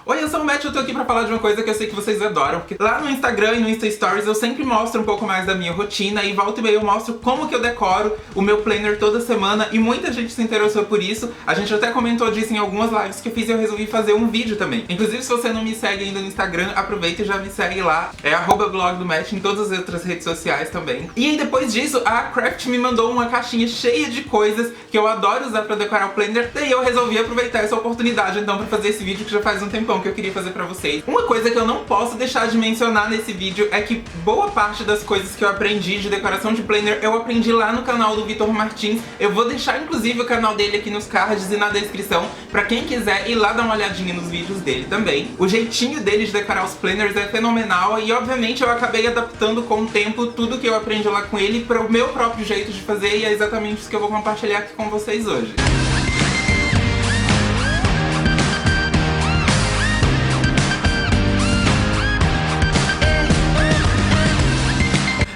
Oi, eu sou o Matt, eu tô aqui pra falar de uma coisa que eu sei que vocês adoram, porque lá no Instagram e no Insta Stories eu sempre mostro um pouco mais da minha rotina e volta e meia eu mostro como que eu decoro o meu planner toda semana e muita gente se interessou por isso. A gente até comentou disso em algumas lives que eu fiz e eu resolvi fazer um vídeo também. Inclusive, se você não me segue ainda no Instagram, aproveita e já me segue lá. É @blogdomatch em todas as outras redes sociais também. E aí depois disso, a Craft me mandou uma caixinha cheia de coisas que eu adoro usar pra decorar o planner. Daí eu resolvi aproveitar essa oportunidade então pra fazer esse vídeo que já faz um tempão que eu queria fazer pra vocês. Uma coisa que eu não posso deixar de mencionar nesse vídeo é que boa parte das coisas que eu aprendi de decoração de planner eu aprendi lá no canal do Vitor Martins. Eu vou deixar inclusive o canal dele aqui nos cards e na descrição pra quem quiser ir lá dar uma olhadinha nos vídeos dele também. O jeitinho dele de decorar os planners é fenomenal e obviamente eu acabei adaptando com o tempo tudo que eu aprendi lá com ele para o meu próprio jeito de fazer e é exatamente isso que eu vou compartilhar aqui com vocês hoje.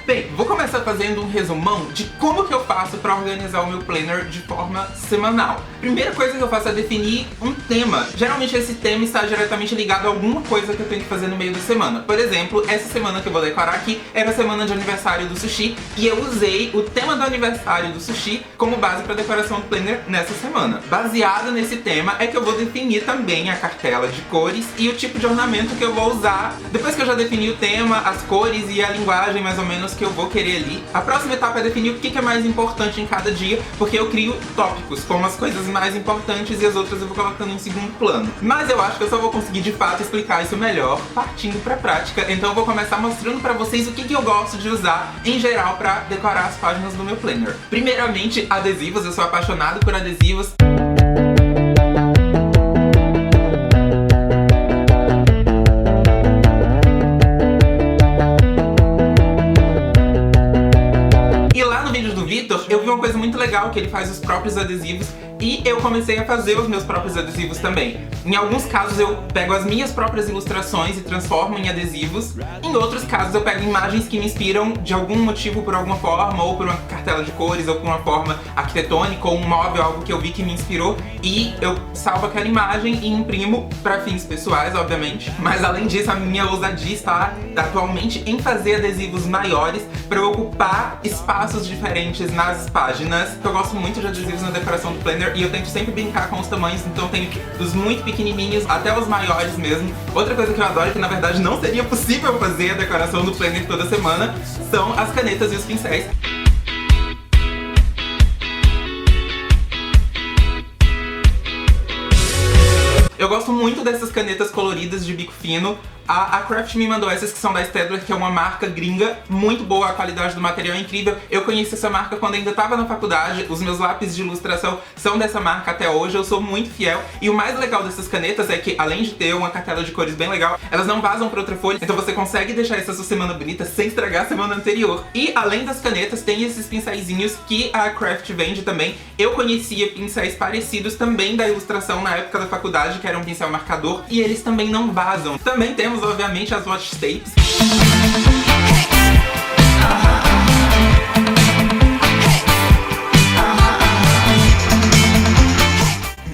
Bem, vou começar fazendo um resumão de como que eu faço para organizar o meu planner de forma semanal. Primeira coisa que eu faço é definir um tema. Geralmente esse tema está diretamente ligado a alguma coisa que eu tenho que fazer no meio da semana. Por exemplo, essa semana que eu vou decorar aqui era a semana de aniversário do sushi e eu usei o tema do aniversário do sushi como base para decoração do planner nessa semana. Baseado nesse tema é que eu vou definir também a cartela de cores e o tipo de ornamento que eu vou usar. Depois que eu já defini o tema, as cores e a linguagem mais ou menos que eu vou querer ali, a próxima etapa é definir o que é mais importante em cada dia, porque eu crio tópicos, como as coisas mais importantes e as outras eu vou colocando em segundo plano. Mas eu acho que eu só vou conseguir de fato explicar isso melhor partindo pra prática, então eu vou começar mostrando pra vocês o que eu gosto de usar em geral pra decorar as páginas do meu planner. Primeiramente, adesivos, eu sou apaixonado por adesivos. Eu vi uma coisa muito legal, que ele faz os próprios adesivos e eu comecei a fazer os meus próprios adesivos também. Em alguns casos eu pego as minhas próprias ilustrações e transformo em adesivos. Em outros casos eu pego imagens que me inspiram de algum motivo, por alguma forma, ou por uma cartela de cores, ou por uma forma arquitetônica, ou um móvel, algo que eu vi que me inspirou. E eu salvo aquela imagem e imprimo para fins pessoais, obviamente. Mas além disso, a minha ousadia está atualmente em fazer adesivos maiores para eu ocupar espaços diferentes nas páginas. Eu gosto muito de adesivos na decoração do planner e eu tento sempre brincar com os tamanhos, então tenho dos muito pequenininhos até os maiores mesmo. Outra coisa que eu adoro, que na verdade não seria possível fazer a decoração do planner toda semana, são as canetas e os pincéis. Eu gosto muito dessas canetas coloridas de bico fino. A Craft me mandou essas que são da Staedtler, que é uma marca gringa, muito boa, a qualidade do material é incrível. Eu conheci essa marca quando ainda estava na faculdade, os meus lápis de ilustração são dessa marca até hoje, eu sou muito fiel. E o mais legal dessas canetas é que, além de ter uma cartela de cores bem legal, elas não vazam para outra folha, então você consegue deixar essa sua semana bonita sem estragar a semana anterior. E além das canetas, tem esses pincéizinhos que a Craft vende também. Eu conhecia pincéis parecidos também da ilustração na época da faculdade, que era um pincel marcador, e eles também não vazam. Também temos obviamente as watch tapes.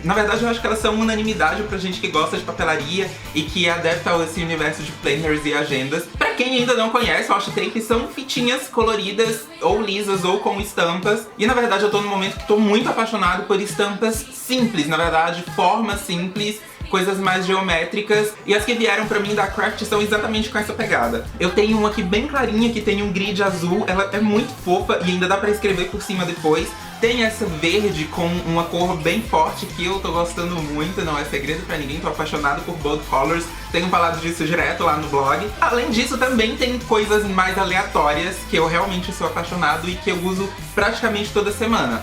Na verdade eu acho que elas são unanimidade pra gente que gosta de papelaria e que é adepta a esse universo de planners e agendas. Pra quem ainda não conhece, watch tapes são fitinhas coloridas, ou lisas, ou com estampas. E na verdade eu tô num momento que tô muito apaixonado por estampas simples, na verdade, formas simples, coisas mais geométricas, e as que vieram pra mim da Craft são exatamente com essa pegada. Eu tenho uma aqui bem clarinha, que tem um grid azul, ela é muito fofa e ainda dá pra escrever por cima depois. Tem essa verde com uma cor bem forte que eu tô gostando muito, não é segredo pra ninguém, tô apaixonado por bold colors, tenho falado disso direto lá no blog. Além disso, também tem coisas mais aleatórias que eu realmente sou apaixonado e que eu uso praticamente toda semana.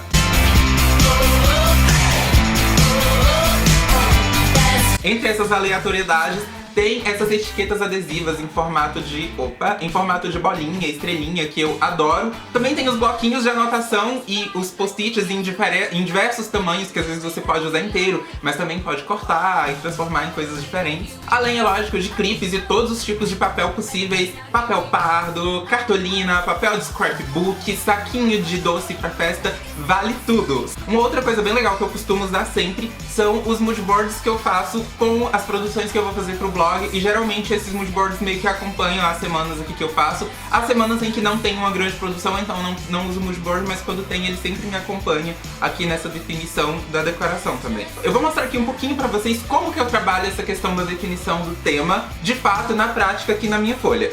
Entre essas aleatoriedades, Tem essas etiquetas adesivas em formato de bolinha, estrelinha, que eu adoro. Também tem os bloquinhos de anotação e os post-its em diversos tamanhos, que às vezes você pode usar inteiro, mas também pode cortar e transformar em coisas diferentes. Além, é lógico, de clipes e todos os tipos de papel possíveis. Papel pardo, cartolina, papel de scrapbook, saquinho de doce pra festa, vale tudo. Uma outra coisa bem legal que eu costumo usar sempre são os moodboards que eu faço com as produções que eu vou fazer pro blog, e geralmente esses moodboards meio que acompanham as semanas aqui que eu faço. As semanas em que não tem uma grande produção, então não uso moodboard, mas quando tem ele sempre me acompanha aqui nessa definição da decoração também. Eu vou mostrar aqui um pouquinho pra vocês como que eu trabalho essa questão da definição do tema, de fato, na prática aqui na minha folha.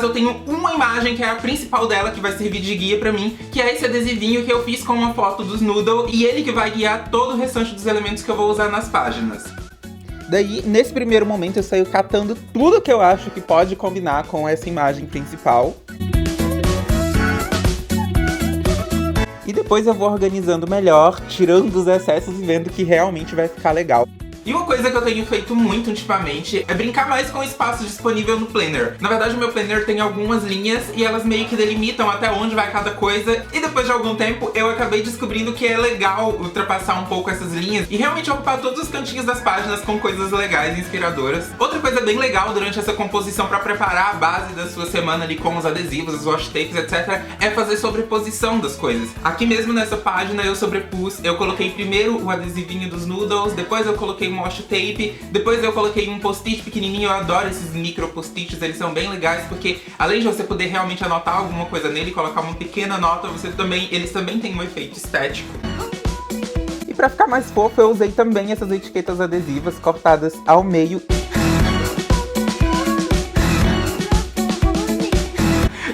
Eu tenho uma imagem que é a principal dela, que vai servir de guia pra mim, que é esse adesivinho que eu fiz com uma foto dos Noodle, e ele que vai guiar todo o restante dos elementos que eu vou usar nas páginas. Daí, nesse primeiro momento, eu saio catando tudo que eu acho que pode combinar com essa imagem principal. E depois eu vou organizando melhor, tirando os excessos e vendo que realmente vai ficar legal. E uma coisa que eu tenho feito muito ultimamente é brincar mais com o espaço disponível no planner. Na verdade, o meu planner tem algumas linhas e elas meio que delimitam até onde vai cada coisa. E depois de algum tempo, eu acabei descobrindo que é legal ultrapassar um pouco essas linhas e realmente ocupar todos os cantinhos das páginas com coisas legais e inspiradoras. Outra coisa bem legal durante essa composição para preparar a base da sua semana ali com os adesivos, os washi tapes, etc., é fazer sobreposição das coisas. Aqui mesmo nessa página eu sobrepus, eu coloquei primeiro o adesivinho dos Noodles, depois eu coloquei um washi tape, depois eu coloquei um post-it pequenininho. Eu adoro esses micro post-its, eles são bem legais porque além de você poder realmente anotar alguma coisa nele, colocar uma pequena nota, eles também têm um efeito estético. E pra ficar mais fofo, eu usei também essas etiquetas adesivas cortadas ao meio.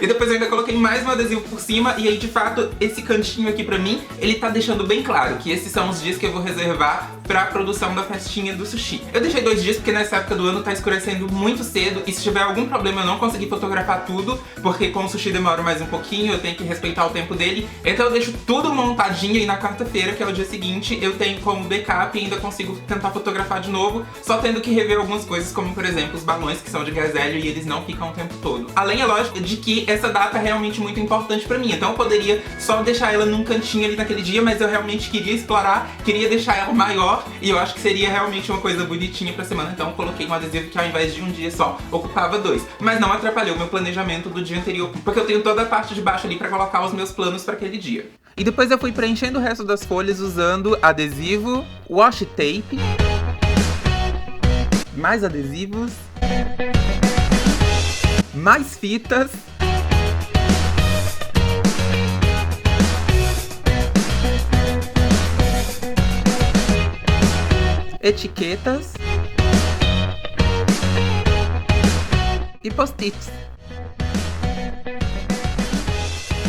E depois eu ainda coloquei mais um adesivo por cima, e aí de fato esse cantinho aqui pra mim, ele tá deixando bem claro que esses são os dias que eu vou reservar pra produção da festinha do sushi. Eu deixei 2 dias porque nessa época do ano tá escurecendo muito cedo, e se tiver algum problema eu não consegui fotografar tudo, porque com o sushi demora mais um pouquinho, eu tenho que respeitar o tempo dele, então eu deixo tudo montadinho, e na quarta-feira, que é o dia seguinte, eu tenho como backup e ainda consigo tentar fotografar de novo, só tendo que rever algumas coisas, como por exemplo os balões que são de gás hélio e eles não ficam o tempo todo. Além, é lógico, de que essa data é realmente muito importante pra mim, então eu poderia só deixar ela num cantinho ali naquele dia, mas eu realmente queria explorar, queria deixar ela maior, e eu acho que seria realmente uma coisa bonitinha pra semana, então eu coloquei um adesivo que ao invés de um dia só, ocupava 2. Mas não atrapalhou o meu planejamento do dia anterior, porque eu tenho toda a parte de baixo ali pra colocar os meus planos pra aquele dia. E depois eu fui preenchendo o resto das folhas usando adesivo, washi tape, mais adesivos, mais fitas, etiquetas e post-its.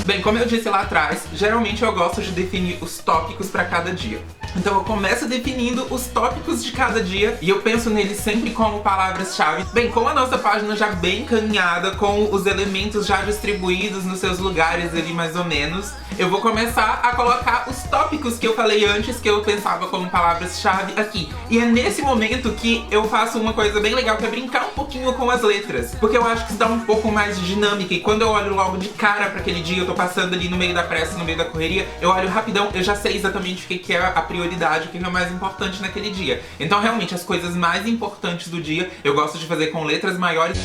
Bem, como eu disse lá atrás, geralmente eu gosto de definir os tópicos para cada dia. Então eu começo definindo os tópicos de cada dia e eu penso neles sempre como palavras-chave. Bem, com a nossa página já bem encaminhada, com os elementos já distribuídos nos seus lugares ali mais ou menos, eu vou começar a colocar os tópicos que eu falei antes, que eu pensava como palavras-chave aqui. E é nesse momento que eu faço uma coisa bem legal, que é brincar um pouquinho com as letras, porque eu acho que isso dá um pouco mais de dinâmica, e quando eu olho logo de cara para aquele dia, eu tô passando ali no meio da pressa, no meio da correria, eu olho rapidão, eu já sei exatamente o que é a prioridade, o que é o mais importante naquele dia. Então realmente as coisas mais importantes do dia eu gosto de fazer com letras maiores.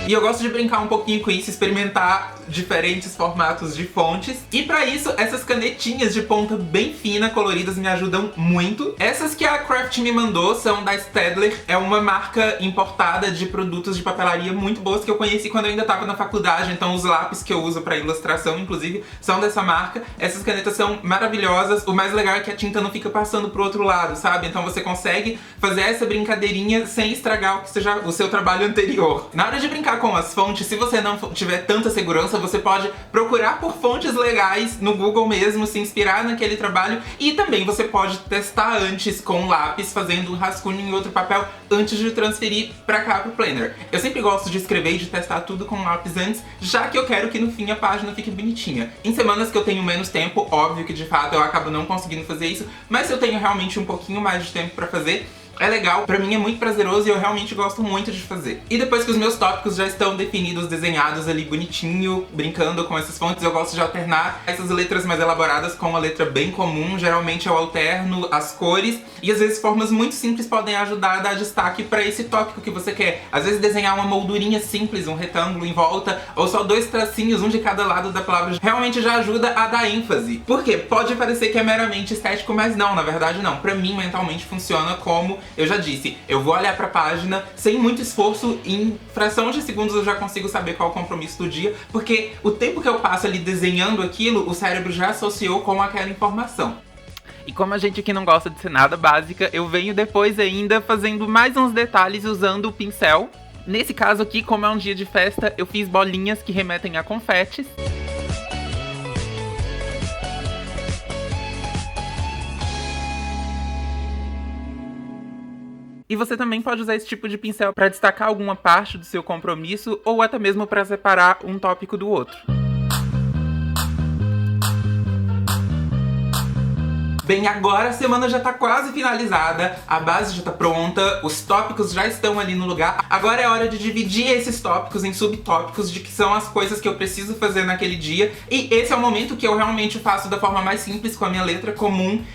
E eu gosto de brincar um pouquinho com isso, experimentar diferentes formatos de fontes. E pra isso, essas canetinhas de ponta bem fina, coloridas, me ajudam muito. Essas que a Craft me mandou são da Staedtler. É uma marca importada de produtos de papelaria muito boas que eu conheci quando eu ainda tava na faculdade. Então os lápis que eu uso pra ilustração, inclusive, são dessa marca. Essas canetas são maravilhosas. O mais legal é que a tinta não fica passando pro outro lado, sabe? Então você consegue fazer essa brincadeirinha sem estragar o que seja o seu trabalho anterior. Na hora de brincar com as fontes, se você não tiver tanta segurança, você pode procurar por fontes legais no Google mesmo, se inspirar naquele trabalho, e também você pode testar antes com lápis, fazendo um rascunho em outro papel antes de transferir pra cá pro planner. Eu sempre gosto de escrever e de testar tudo com lápis antes, já que eu quero que no fim a página fique bonitinha. Em semanas que eu tenho menos tempo, óbvio que de fato eu acabo não conseguindo fazer isso, mas se eu tenho realmente um pouquinho mais de tempo pra fazer, é legal, pra mim é muito prazeroso e eu realmente gosto muito de fazer. E depois que os meus tópicos já estão definidos, desenhados ali bonitinho, brincando com essas fontes, eu gosto de alternar essas letras mais elaboradas com uma letra bem comum. Geralmente eu alterno as cores e às vezes formas muito simples podem ajudar a dar destaque pra esse tópico que você quer. Às vezes desenhar uma moldurinha simples, um retângulo em volta, ou só 2 tracinhos, um de cada lado da palavra, realmente já ajuda a dar ênfase. Por quê? Pode parecer que é meramente estético, mas não, na verdade não. Pra mim, mentalmente funciona como eu já disse, eu vou olhar pra página sem muito esforço, em fração de segundos eu já consigo saber qual é o compromisso do dia, porque o tempo que eu passo ali desenhando aquilo, o cérebro já associou com aquela informação. E como a gente aqui não gosta de ser nada básica, eu venho depois ainda fazendo mais uns detalhes usando o pincel. Nesse caso aqui, como é um dia de festa, eu fiz bolinhas que remetem a confetes. E você também pode usar esse tipo de pincel para destacar alguma parte do seu compromisso ou até mesmo para separar um tópico do outro. Bem, agora a semana já tá quase finalizada, a base já tá pronta, os tópicos já estão ali no lugar. Agora é hora de dividir esses tópicos em subtópicos de que são as coisas que eu preciso fazer naquele dia. E esse é o momento que eu realmente faço da forma mais simples, com a minha letra comum.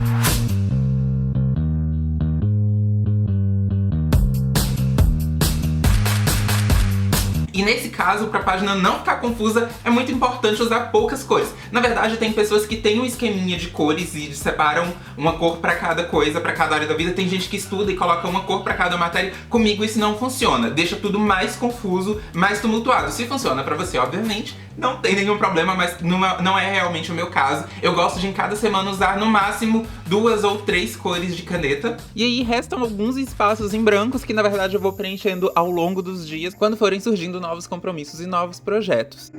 E nesse caso, pra página não ficar confusa, é muito importante usar poucas cores. Na verdade, tem pessoas que têm um esqueminha de cores e separam uma cor pra cada coisa, pra cada área da vida. Tem gente que estuda e coloca uma cor pra cada matéria. Comigo isso não funciona. Deixa tudo mais confuso, mais tumultuado. Se funciona pra você, obviamente, não tem nenhum problema, mas não é realmente o meu caso. Eu gosto de em cada semana usar no máximo 2 ou 3 cores de caneta. E aí restam alguns espaços em brancos que na verdade eu vou preenchendo ao longo dos dias, quando forem surgindo novos compromissos e novos projetos.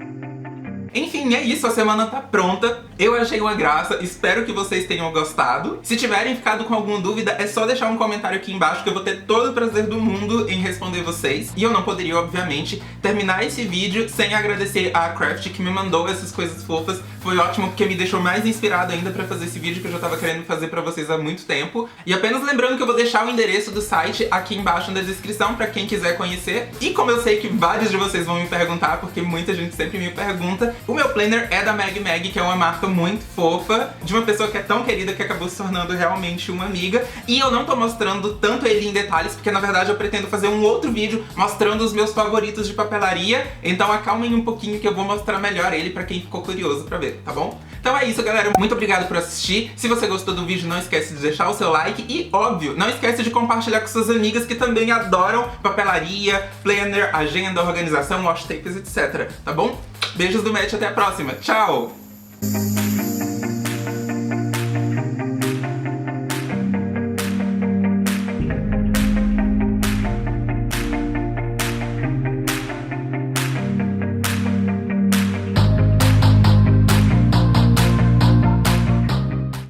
Enfim, é isso, a semana tá pronta. Eu achei uma graça, espero que vocês tenham gostado. Se tiverem ficado com alguma dúvida, é só deixar um comentário aqui embaixo que eu vou ter todo o prazer do mundo em responder vocês. E eu não poderia, obviamente, terminar esse vídeo sem agradecer a Craft que me mandou essas coisas fofas. Foi ótimo porque me deixou mais inspirado ainda pra fazer esse vídeo que eu já tava querendo fazer pra vocês há muito tempo. E apenas lembrando que eu vou deixar o endereço do site aqui embaixo na descrição pra quem quiser conhecer. E como eu sei que vários de vocês vão me perguntar, porque muita gente sempre me pergunta, o meu planner é da Mag Mag, que é uma marca muito fofa, de uma pessoa que é tão querida que acabou se tornando realmente uma amiga. E eu não tô mostrando tanto ele em detalhes, porque na verdade eu pretendo fazer um outro vídeo mostrando os meus favoritos de papelaria. Então acalmem um pouquinho que eu vou mostrar melhor ele pra quem ficou curioso pra ver, tá bom? Então é isso, galera. Muito obrigado por assistir. Se você gostou do vídeo, não esquece de deixar o seu like e, óbvio, não esquece de compartilhar com suas amigas que também adoram papelaria, planner, agenda, organização, washi tapes, etc. Tá bom? Beijos do Matt, até a próxima. Tchau!